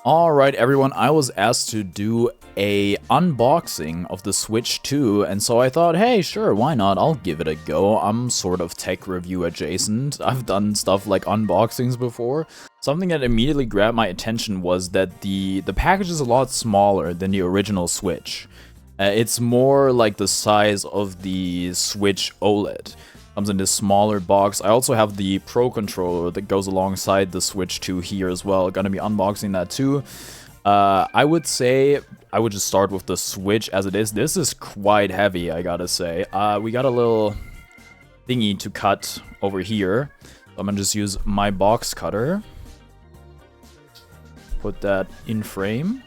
Alright everyone, I was asked to do a unboxing of the Switch 2, and so I thought, hey sure, why not, I'll give it a go. I'm sort of tech review adjacent. I've done stuff like unboxings before. Something that immediately grabbed my attention was that the package is a lot smaller than the original Switch. It's more like the size of the Switch OLED. Comes in this smaller box. I also have the Pro Controller that goes alongside the Switch 2 here as well. Gonna be unboxing that too. I would say I would just start with the Switch as it is. This is quite heavy, I gotta say. We got a little thingy to cut over here. I'm gonna just use my box cutter. Put that in frame.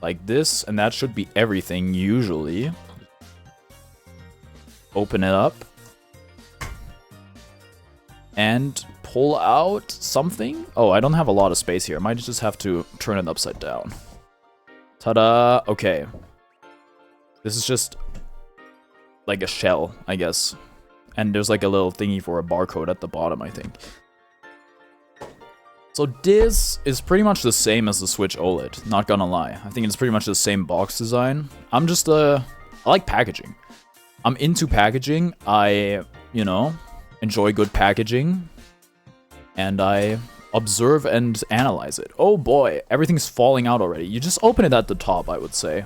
Like this, and that should be everything usually. Open it up and pull out something. Oh, I don't have a lot of space here. I might just have to turn it upside down. Ta-da! Okay. This is just like a shell, I guess. And there's like a little thingy for a barcode at the bottom, I think. So this is pretty much the same as the Switch OLED, not gonna lie. I think it's pretty much the same box design. I like packaging. I'm into packaging. I, enjoy good packaging. And I observe and analyze it. Oh boy, everything's falling out already. You just open it at the top, I would say.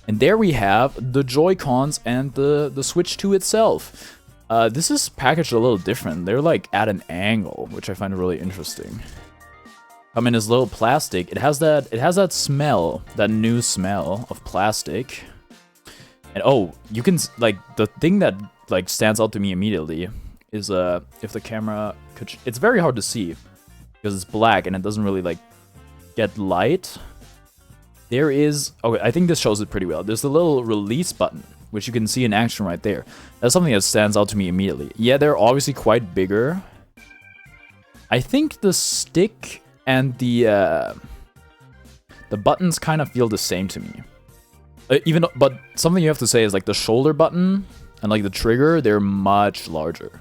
And there we have the Joy-Cons and the Switch 2 itself. This is packaged a little different. They're like at an angle, which I find really interesting. Come in as little plastic. It has that smell, that new smell of plastic. And oh, you can, like, the thing that, like, stands out to me immediately is, if the camera could, it's very hard to see, because it's black and it doesn't really, like, get light. There is, okay, I think this shows it pretty well. There's a little release button, which you can see in action right there. That's something that stands out to me immediately. Yeah, they're obviously quite bigger. I think the stick and the buttons kind of feel the same to me. But something you have to say is like the shoulder button and like the trigger, they're much larger.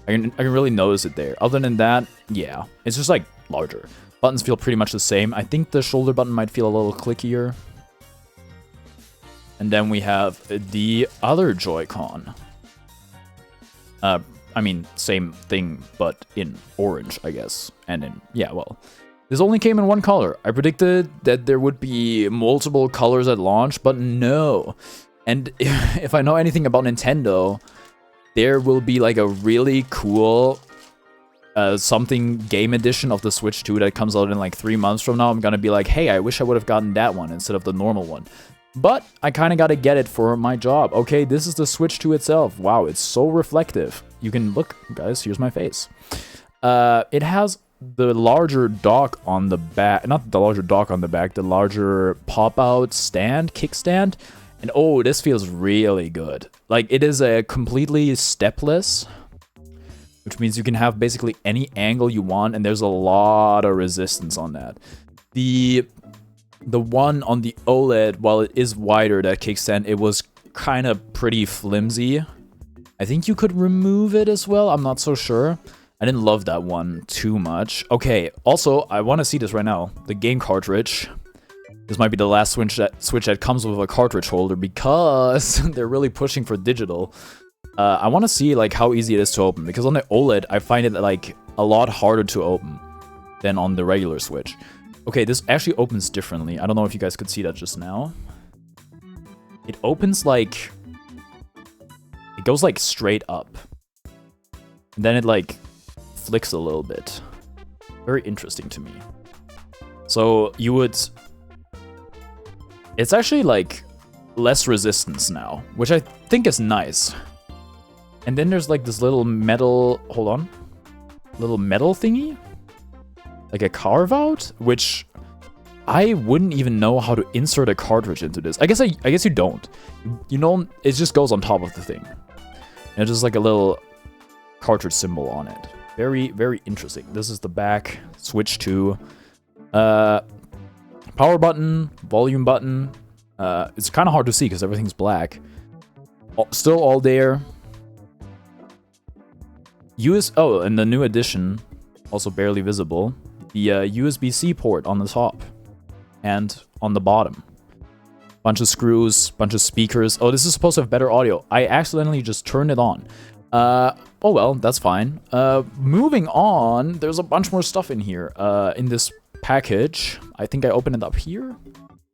I can really notice it there. Other than that, yeah, it's just like larger. Buttons feel pretty much the same. I think the shoulder button might feel a little clickier. And then we have the other Joy-Con. I mean, same thing, but in orange, I guess. And in, yeah, well, this only came in one color. I predicted that there would be multiple colors at launch, but no. And if I know anything about Nintendo, there will be like a really cool something game edition of the Switch 2 that comes out in like 3 months from now. I'm gonna be like, hey, I wish I would have gotten that one instead of the normal one. But I kind of gotta get it for my job. Okay, this is the Switch 2 itself. Wow, it's so reflective. You can look, guys, here's my face. It has the larger dock on the back, not the larger dock on the back, the larger pop-out stand, kickstand. And oh, this feels really good. Like, it is a completely stepless, which means you can have basically any angle you want, and there's a lot of resistance on that. The one on the OLED, while it is wider, that kickstand, it was kind of pretty flimsy. I think you could remove it as well, I'm not so sure. I didn't love that one too much. Okay, also, I want to see this right now. The game cartridge. This might be the last Switch that comes with a cartridge holder because they're really pushing for digital. I want to see like how easy it is to open, because on the OLED, I find it like a lot harder to open than on the regular Switch. Okay, this actually opens differently. I don't know if you guys could see that just now. It opens like... It goes like straight up. And then it like flicks a little bit. Very interesting to me. So you would... It's actually like less resistance now, which I think is nice. And then there's like this little metal... Hold on. Little metal thingy? Like a carve out, which I wouldn't even know how to insert a cartridge into this. I guess you don't. You know, it just goes on top of the thing. And it's just like a little cartridge symbol on it. Very, very interesting. This is the back. Switch 2. Power button, volume button. It's kind of hard to see because everything's black. Still all there. Oh, and the new edition, also barely visible. the USB-C port on the top and on the bottom. Bunch of screws, bunch of speakers. Oh, this is supposed to have better audio. I accidentally just turned it on. Oh well, that's fine. Moving on, there's a bunch more stuff in here. In this package, I think I opened it up here.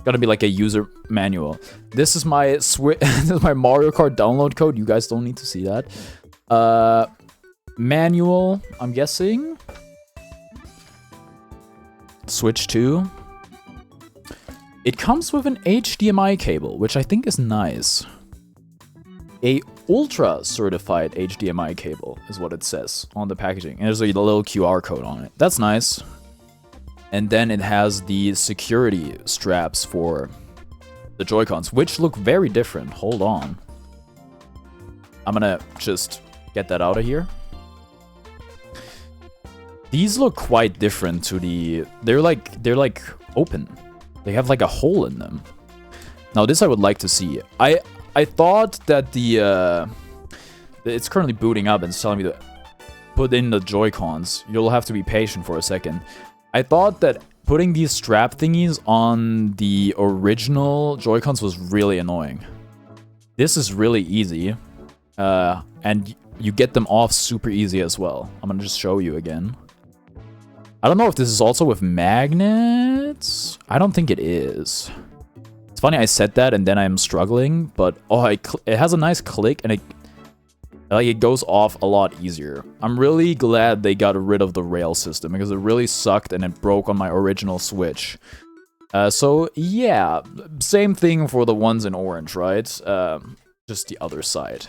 Gotta be like a user manual. This is my this is my Mario Kart download code. You guys don't need to see that. Manual, I'm guessing. Switch 2. It comes with an HDMI cable, which I think is nice. A ultra certified HDMI cable is what it says on the packaging. And there's a little QR code on it. That's nice. And then it has the security straps for the Joy-Cons, which look very different. Hold on. I'm gonna just get that out of here. These look quite different to the... They're like open. They have like a hole in them. Now this I would like to see. I thought that the it's currently booting up and it's telling me to put in the Joy-Cons. You'll have to be patient for a second. I thought that putting these strap thingies on the original Joy-Cons was really annoying. This is really easy. And you get them off super easy as well. I'm gonna just show you again. I don't know if this is also with magnets. I don't think it is. It's funny I said that and then I'm struggling, but oh, it has a nice click and it goes off a lot easier. I'm really glad they got rid of the rail system because it really sucked and it broke on my original Switch. So yeah, same thing for the ones in orange, right? Just the other side.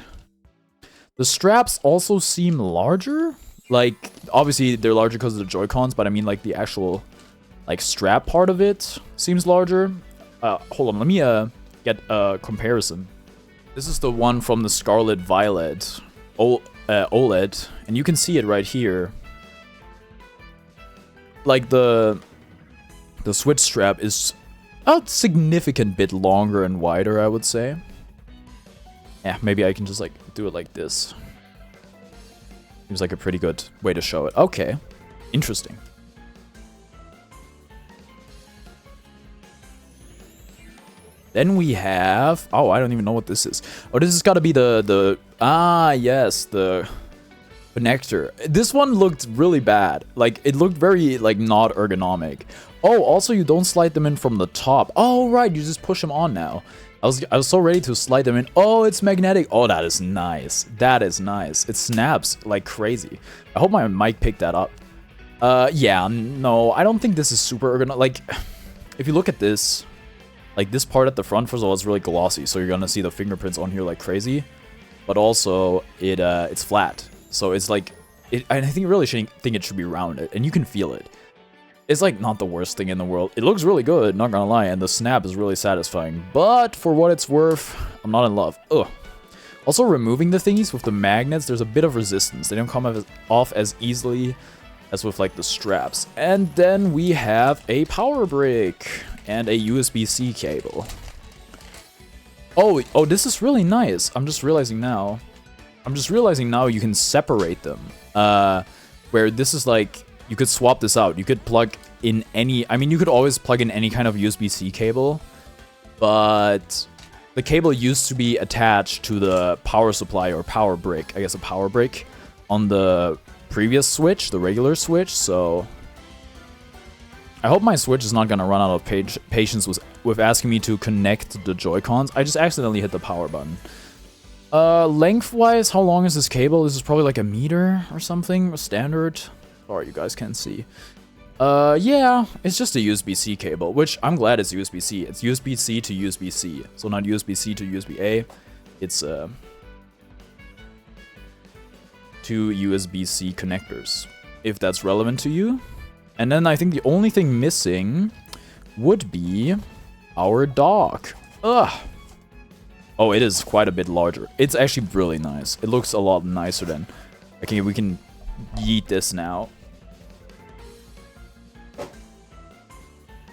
The straps also seem larger. Like, obviously they're larger because of the Joy-Cons, but I mean like the actual like strap part of it seems larger. Hold on, let me get a comparison. This is the one from the Scarlet Violet OLED, and you can see it right here. Like the Switch strap is a significant bit longer and wider, I would say. Yeah, maybe I can just like do it like this. Seems like a pretty good way to show it. Okay, interesting. Then we have... Oh, I don't even know what this is. Oh, this has got to be the... Ah, yes, the connector. This one looked really bad. Like, it looked very, like, not ergonomic. Oh, also, you don't slide them in from the top. Oh, right, you just push them on now. I was so ready to slide them in. Oh, it's magnetic. Oh, that is nice. That is nice. It snaps like crazy. I hope my mic picked that up. Yeah, no, I don't think this is super ergonomic. Like, if you look at this... Like, this part at the front, first of all, is really glossy, so you're gonna see the fingerprints on here like crazy. But also, it's flat. So it's like... I think you really should think it should be rounded, and you can feel it. It's like not the worst thing in the world. It looks really good, not gonna lie, and the snap is really satisfying. But for what it's worth, I'm not in love. Ugh. Also, removing the thingies with the magnets, there's a bit of resistance. They don't come off as easily as with like the straps. And then we have a power brick and a USB-C cable. Oh, this is really nice. I'm just realizing now you can separate them. Where this is like, you could swap this out. You could plug in any, I mean, you could always plug in any kind of USB-C cable, but the cable used to be attached to the power supply or power brick, I guess a power brick, on the previous Switch, the regular Switch, so I hope my Switch is not gonna run out of patience with asking me to connect the Joy-Cons. I just accidentally hit the power button. Lengthwise, how long is this cable? This is probably like a meter or something, standard. Sorry, you guys can't see. Yeah, it's just a USB-C cable, which I'm glad it's USB-C. It's USB-C to USB-C, so not USB-C to USB-A. It's, two USB-C connectors, if that's relevant to you. And then I think the only thing missing would be our dock. Ugh. Oh, it is quite a bit larger. It's actually really nice. It looks a lot nicer than... Okay, we can yeet this now.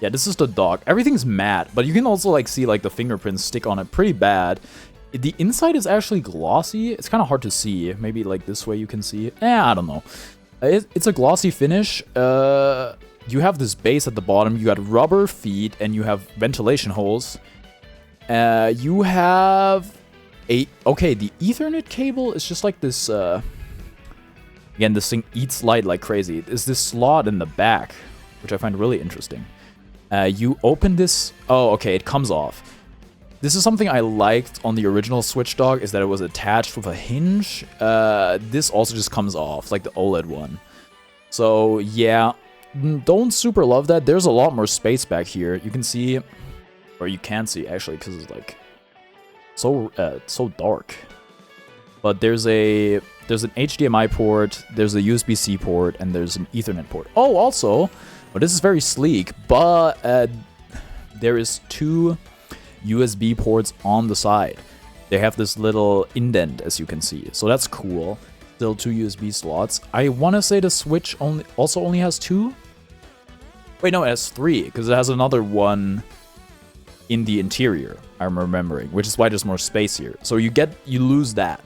Yeah, this is the dock. Everything's matte, but you can also like see like the fingerprints stick on it pretty bad. The inside is actually glossy. It's kind of hard to see. Maybe like this way you can see it. I don't know. It's a glossy finish. The you have this base at the bottom, you got rubber feet, and you have ventilation holes. You have okay, the Ethernet cable is just like this, again, this thing eats light like crazy. There's this slot in the back, which I find really interesting. You open this, oh, okay, it comes off. This is something I liked on the original Switch dock, is that it was attached with a hinge. This also just comes off, like the OLED one. So, yeah, don't super love that. There's a lot more space back here. You can see, or you can see, actually, because it's, like, so dark. But there's an HDMI port, there's a USB-C port, and there's an Ethernet port. Oh, also, but this is very sleek, but there is 2 USB ports on the side. They have this little indent, as you can see, so that's cool. Still 2 USB slots. I want to say the Switch also only has 2. Wait, no, it has 3, because it has another one in the interior, I'm remembering, which is why there's more space here. So you lose that.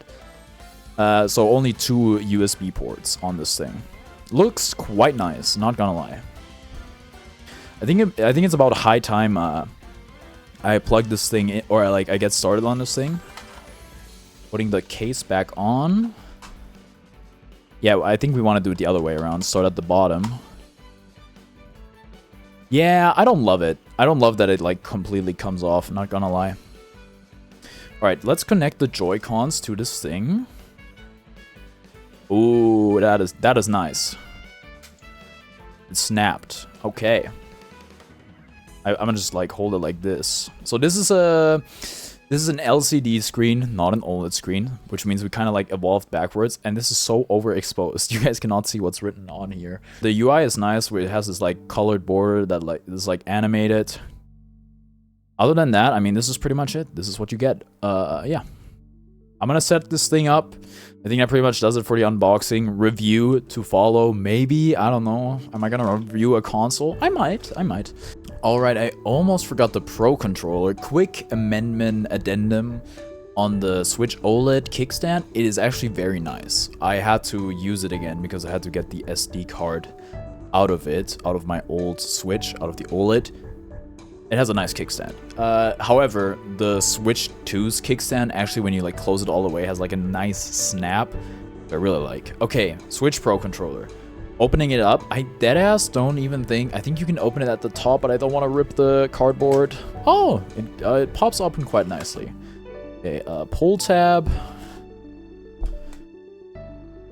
So only 2 USB ports on this thing. Looks quite nice, not gonna lie. I think it's about high time I plug this thing in, or I get started on this thing. Putting the case back on. Yeah, I think we want to do it the other way around. Start at the bottom. Yeah, I don't love it. I don't love that it completely comes off, not gonna lie. Alright, let's connect the Joy-Cons to this thing. Ooh, that is nice. It snapped. Okay. I'm gonna just hold it like this. So this is an LCD screen, not an OLED screen, which means we kind of evolved backwards, and this is so overexposed. You guys cannot see what's written on here. The UI is nice, where it has this colored border that is animated. Other than that, I mean, this is pretty much it. This is what you get. Yeah. I'm gonna set this thing up. I think that pretty much does it for the unboxing. Review to follow, maybe. I don't know. Am I gonna review a console? I might. Alright, I almost forgot the Pro Controller. Quick amendment addendum on the Switch OLED kickstand. It is actually very nice. I had to use it again because I had to get the SD card out of my old Switch, out of the OLED. It has a nice kickstand. However, the Switch 2's kickstand, actually when you close it all the way, has a nice snap. I really like. Okay, Switch Pro Controller. Opening it up, I deadass don't even think... I think you can open it at the top, but I don't want to rip the cardboard. Oh, it pops open quite nicely. Okay, pull tab.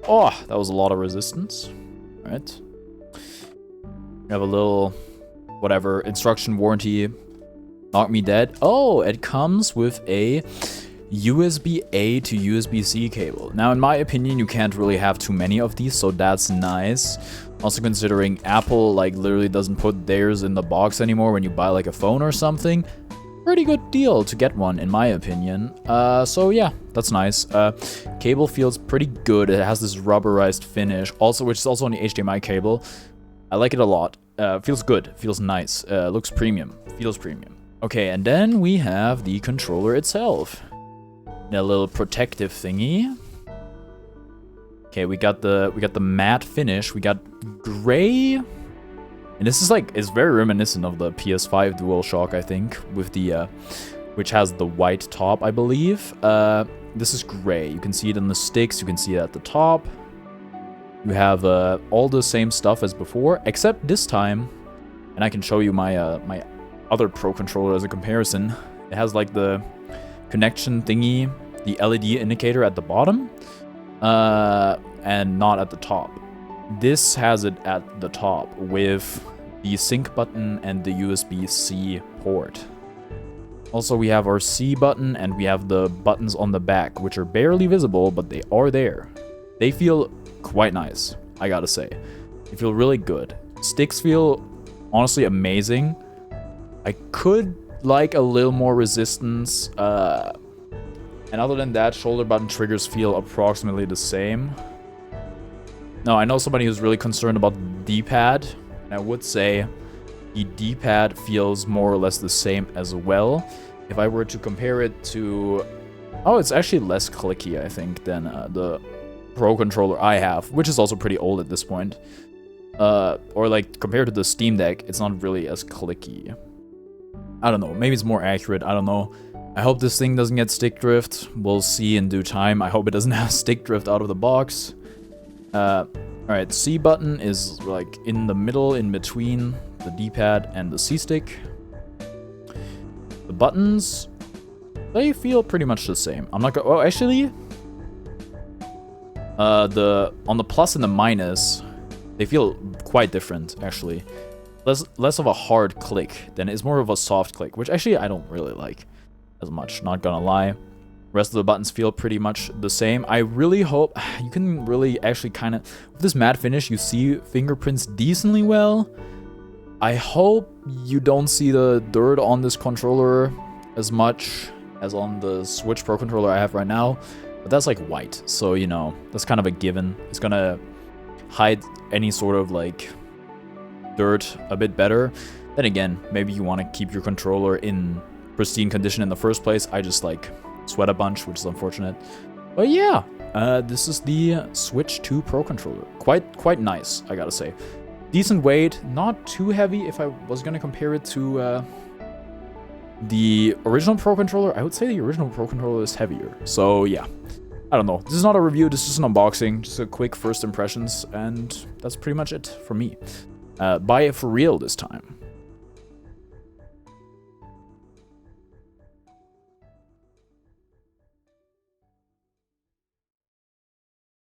Oh, that was a lot of resistance. All right. We have a little, whatever, instruction warranty. Knock me dead. Oh, it comes with a USB-A to USB-C cable. Now, in my opinion, you can't really have too many of these, so that's nice. Also considering Apple, literally doesn't put theirs in the box anymore when you buy, a phone or something. Pretty good deal to get one, in my opinion. So yeah, that's nice. Cable feels pretty good. It has this rubberized finish, also, which is also on the HDMI cable. I like it a lot. Feels good. Feels nice. Looks premium. Feels premium. Okay, and then we have the controller itself. A little protective thingy. Okay, we got the matte finish. We got gray, and this is it's very reminiscent of the PS5 DualShock, I think, with the which has the white top, I believe. This is gray. You can see it on the sticks. You can see it at the top. You have all the same stuff as before, except this time, and I can show you my my other Pro Controller as a comparison. It has the connection thingy, the LED indicator at the bottom, and not at the top. This has it at the top with the sync button and the USB-C port. Also, we have our C button, and we have the buttons on the back, which are barely visible, but they are there. They feel quite nice, I gotta say. They feel really good. Sticks feel honestly amazing. I could like a little more resistance, and other than that, shoulder button triggers feel approximately the same. Now, I know somebody who's really concerned about the D-pad, and I would say the D-pad feels more or less the same as well. If I were to compare it to... Oh, it's actually less clicky, I think, than the Pro Controller I have, which is also pretty old at this point. or like compared to the Steam Deck, it's not really as clicky. I don't know, maybe it's more accurate, I don't know. I hope this thing doesn't get stick drift. We'll see in due time. I hope it doesn't have stick drift out of the box. Alright, C button is like in the middle, in between the D-pad and the C-stick. The buttons, they feel pretty much the same. I'm not gonna, oh actually, on the plus and the minus, they feel quite different actually. Less of a hard click than it's more of a soft click, which actually I don't really like as much, not gonna lie. Rest of the buttons feel pretty much the same. I really hope you can really actually kind of, with this matte finish, you see fingerprints decently well. I hope you don't see the dirt on this controller as much as on the Switch Pro controller I have right now, but that's like white, so you know, that's kind of a given. It's gonna hide any sort of like dirt a bit better. Then again, maybe you want to keep your controller in pristine condition in the first place. I just like sweat a bunch, which is unfortunate. But yeah, this is the Switch 2 Pro controller. Quite nice, I gotta say. Decent weight, not too heavy. If I was gonna compare it to the original Pro controller, I would say the original Pro controller is heavier. So yeah, I don't know. This is not a review, this is an unboxing, just a quick first impressions, and that's pretty much it from me. Buy it for real this time.